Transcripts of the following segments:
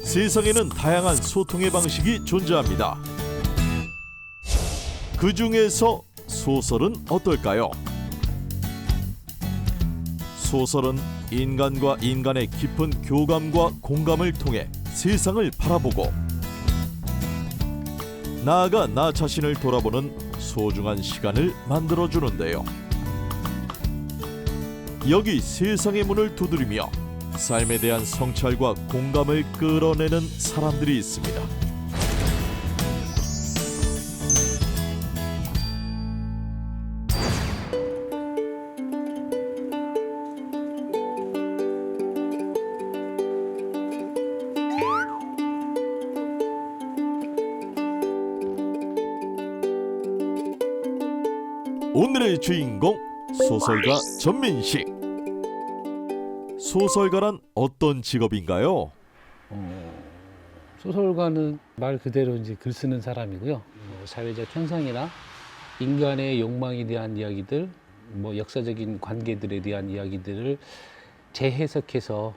세상에는 다양한 소통의 방식이 존재합니다. 그 중에서 소설은 어떨까요? 소설은 인간과 인간의 깊은 교감과 공감을 통해 세상을 바라보고 나아가 나 자신을 돌아보는 소중한 시간을 만들어주는데요. 여기 세상의 문을 두드리며 삶에 대한 성찰과 공감을 끌어내는 사람들이 있습니다. 오늘의 주인공 소설가 전민식. 소설가란 어떤 직업인가요? 소설가는 말 그대로 이제 글 쓰는 사람이고요. 사회적 현상이나 인간의 욕망에 대한 이야기들, 역사적인 관계들에 대한 이야기들을 재해석해서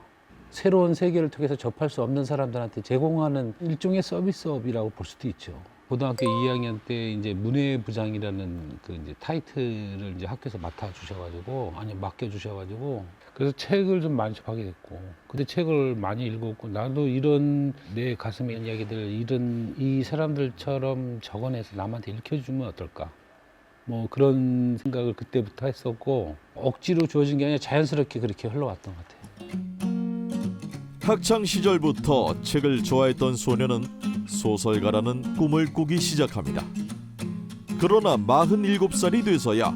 새로운 세계를 통해서 접할 수 없는 사람들한테 제공하는 일종의 서비스업이라고 볼 수도 있죠. 고등학교 2학년 때 이제 문예부장이라는 그 이제 타이틀을 이제 학교에서 맡겨주셔가지고 그래서 책을 좀 많이 접하게 됐고, 그때 책을 많이 읽었고, 나도 이런 내 가슴에 있는 이야기들 이런 이 사람들처럼 적어내서 남한테 읽혀주면 어떨까? 그런 생각을 그때부터 했었고, 억지로 주어진 게 아니라 자연스럽게 그렇게 흘러왔던 것 같아요. 학창 시절부터 책을 좋아했던 소녀는 소설가라는 꿈을 꾸기 시작합니다. 그러나 47살이 돼서야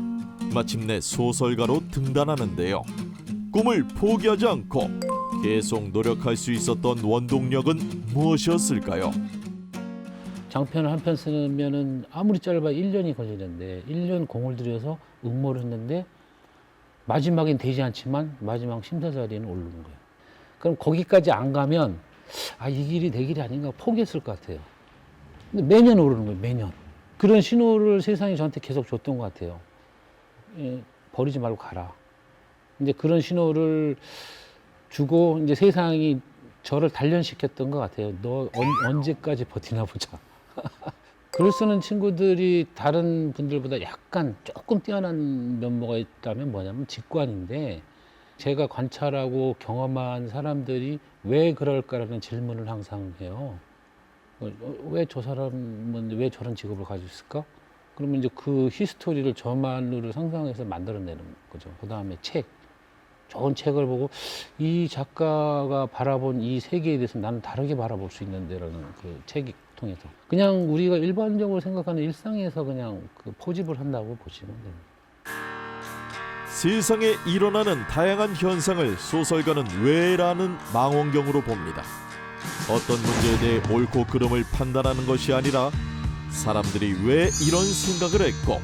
마침내 소설가로 등단하는데요. 꿈을 포기하지 않고 계속 노력할 수 있었던 원동력은 무엇이었을까요? 장편을 한 편 쓰면은 아무리 짧아 1년이 걸리는데 1년 공을 들여서 응모를 했는데 마지막엔 되지 않지만 마지막 심사 자리에는 오르는 거예요. 그럼 거기까지 안 가면 이 길이 내 길이 아닌가 포기했을 것 같아요. 근데 매년 오르는 거예요, 매년. 그런 신호를 세상이 저한테 계속 줬던 것 같아요. 버리지 말고 가라. 이제 그런 신호를 주고 이제 세상이 저를 단련시켰던 것 같아요. 너 언제까지 버티나 보자. 글 쓰는 친구들이 다른 분들보다 약간 조금 뛰어난 면모가 있다면 뭐냐면 직관인데, 제가 관찰하고 경험한 사람들이 왜 그럴까라는 질문을 항상 해요. 왜 저 사람은 왜 저런 직업을 가지고 있을까? 그러면 이제 그 히스토리를 저만으로 상상해서 만들어내는 거죠. 그 다음에 좋은 책을 보고 이 작가가 바라본 이 세계에 대해서 나는 다르게 바라볼 수 있는데라는 그 책을 통해서 그냥 우리가 일반적으로 생각하는 일상에서 그냥 그 포집을 한다고 보시면 됩니다. 세상에 일어나는 다양한 현상을 소설가는 왜라는 망원경으로 봅니다. 어떤 문제에 대해 옳고 그름을 판단하는 것이 아니라 사람들이 왜 이런 생각을 했고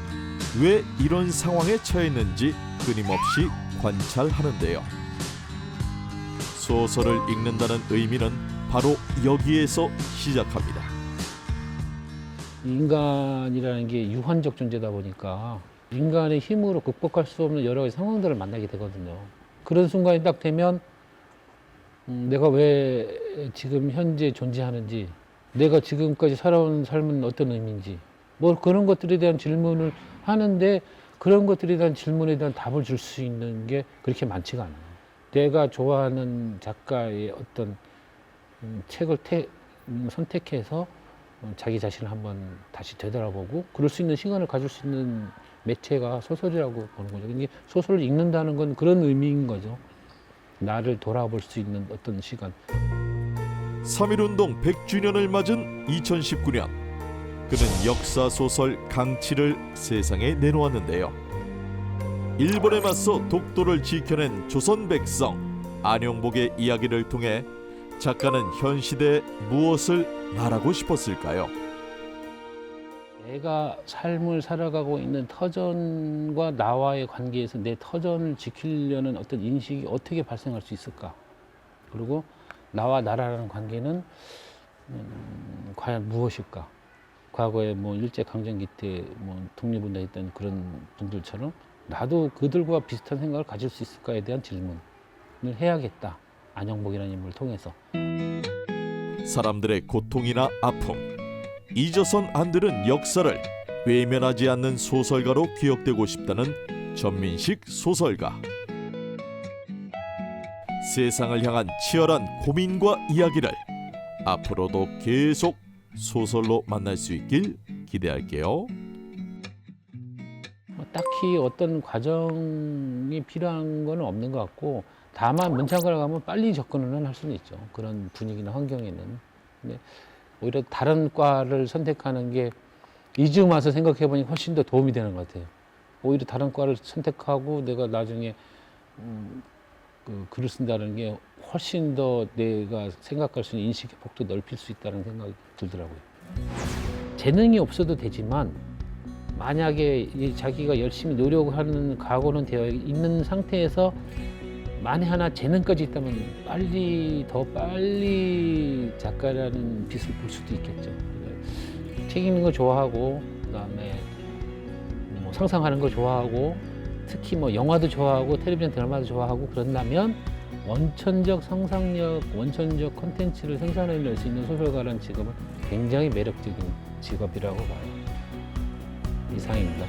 왜 이런 상황에 처했는지 끊임없이 관찰하는데요. 소설을 읽는다는 의미는 바로 여기에서 시작합니다. 인간이라는 게 유한적 존재다 보니까 인간의 힘으로 극복할 수 없는 여러 가지 상황들을 만나게 되거든요. 그런 순간이 딱 되면 내가 왜 지금 현재 존재하는지, 내가 지금까지 살아온 삶은 어떤 의미인지, 그런 것들에 대한 질문을 하는데, 그런 것들에 대한 질문에 대한 답을 줄 수 있는 게 그렇게 많지가 않아요. 내가 좋아하는 작가의 어떤 책을 선택해서 자기 자신을 한번 다시 되돌아보고 그럴 수 있는 시간을 가질 수 있는 매체가 소설이라고 보는 거죠. 이게 소설을 읽는다는 건 그런 의미인 거죠. 나를 돌아볼 수 있는 어떤 시간. 3.1운동 100주년을 맞은 2019년 그는 역사소설 강치를 세상에 내놓았는데요. 일본에 맞서 독도를 지켜낸 조선 백성 안용복의 이야기를 통해 작가는 현 시대에 무엇을 말하고 싶었을까요? 내가 삶을 살아가고 있는 터전과 나와의 관계에서 내 터전을 지키려는 어떤 인식이 어떻게 발생할 수 있을까? 그리고 나와 나라라는 관계는 과연 무엇일까? 과거에 일제강점기 때 독립운동했던 그런 분들처럼 나도 그들과 비슷한 생각을 가질 수 있을까에 대한 질문을 해야겠다. 안용복이라는 인물을 통해서. 사람들의 고통이나 아픔, 잊어선 안 되는 역사를 외면하지 않는 소설가로 기억되고 싶다는 전민식 소설가. 세상을 향한 치열한 고민과 이야기를 앞으로도 계속 소설로 만날 수 있길 기대할게요. 딱히 어떤 과정이 필요한 건 없는 것 같고, 다만 문창과를 가면 빨리 접근을 할 수는 있죠. 그런 분위기나 환경에는. 근데 오히려 다른 과를 선택하는 게 이쯤 와서 생각해 보니 훨씬 더 도움이 되는 것 같아요. 오히려 다른 과를 선택하고 내가 나중에 그 글을 쓴다는 게 훨씬 더 내가 생각할 수 있는 인식의 폭도 넓힐 수 있다는 생각이 들더라고요. 재능이 없어도 되지만 만약에 자기가 열심히 노력하는 각오는 되어 있는 상태에서 만에 하나 재능까지 있다면 더 빨리 작가라는 빛을 볼 수도 있겠죠. 책 읽는 거 좋아하고, 그다음에 뭐 상상하는 거 좋아하고, 특히 뭐 영화도 좋아하고 텔레비전 드라마도 좋아하고 그런다면 원천적 상상력, 원천적 콘텐츠를 생산해낼 수 있는 소설가라는 직업은 굉장히 매력적인 직업이라고 봐요. 이상입니다.